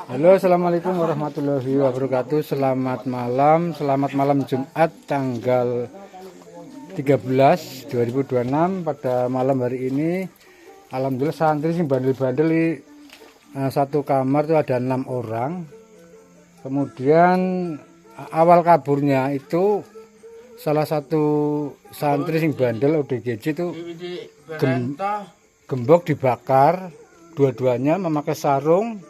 Halo, assalamualaikum warahmatullahi wabarakatuh. Selamat malam Jumat tanggal 13 2026. Pada malam hari ini alhamdulillah santri sing bandel-bandel satu kamar itu ada 6 orang. Kemudian awal kaburnya itu salah satu santri sing bandel ODGJ itu gembok dibakar, dua-duanya memakai sarung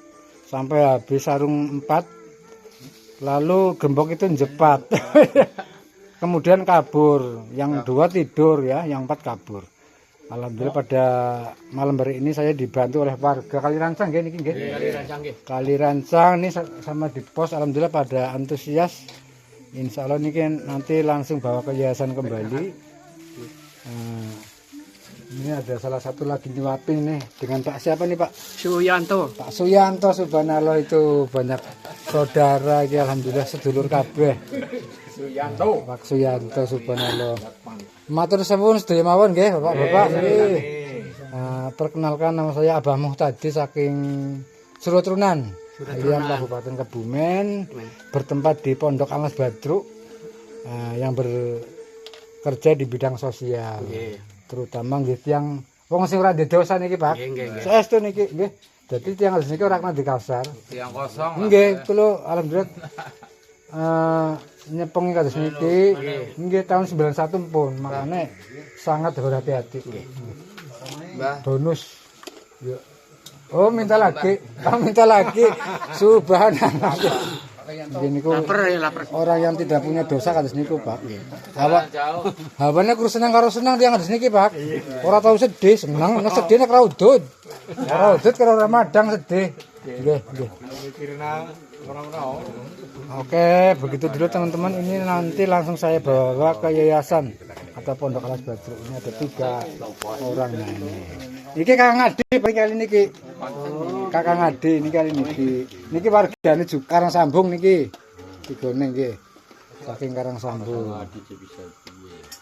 sampai habis sarung 4, lalu gembok itu jepat. Kemudian kabur, yang 2 tidur ya, yang 4 kabur. Alhamdulillah pada malam hari ini saya dibantu oleh warga Kalirancang nggih niki nggih. Kalirancang ini sama di pos, alhamdulillah pada antusias. Insya Allah niki nanti langsung bawa ke yayasan kembali. Ini ada salah satu lagi nyuapin nih dengan Pak siapa nih Pak? Suyanto. Pak Suyanto, subhanallah, itu banyak saudara ya, alhamdulillah sedulur kabeh. Suyanto. Pak Suyanto, subhanallah. Matur suwun sedaya mawon nggih Bapak-bapak nggih. Perkenalkan, nama saya Abah Muhtadi saking Surutrunan, Aliam Kabupaten Kebumen, bertempat di Pondok Alas Badruk, yang bekerja di bidang sosial. Terutama nggih tiyang wong sing ora ndek dosa niki Pak. Saestu niki nggih. Dadi tiyang alas niki ora kena dikasar. Tiyang kosong. Nggih, kula alhamdulillah nyepengi kados niki nggih tahun 91 pun, makane sangat berhati-hati. Mbah. Bonus. Ya. Oh, minta lagi. Minta lagi. Subhanallah. Niku orang yang tidak punya dosa kados niku Pak. Hawane kudu seneng karo seneng tiyang kados niki Pak. Ora tau sedih, seneng, nek sedih nek ora udut. Ora udut karo Ramadan sedih. Nggih, nggih. Oke, begitu dulu teman-teman. Ini nanti langsung saya bawa ke yayasan atau Pondok Alas Badruk. Ini ada 3 orang ini. Niki Kakang Adi kali niki. Kakang Adi ini kali niki. Niki wargane Karang Sambung niki. Digone nggih. Saking Karang Sambung.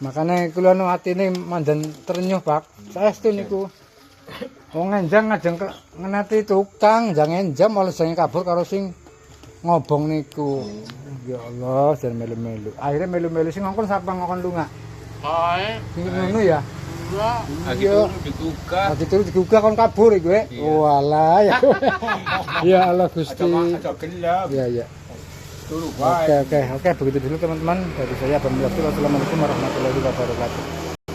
Makane kula nu atine mandan trenyuh Pak. Saestu niku. Wong enjang ngajeng ngenati tukang, jang enjam oleh sing kabur karo sing ngobong niku. Ya Allah, jan melu-melu. Akhirnya melu-melu sing ngongkon sapa ngongkon lunga. Kae. Ngono ya. Lagi turu digugah kon kabur iku kowe. Walah ya. Ya Allah Gusti. Ya ya. Oke begitu dulu teman-teman dari saya. Assalamualaikum warahmatullahi wabarakatuh.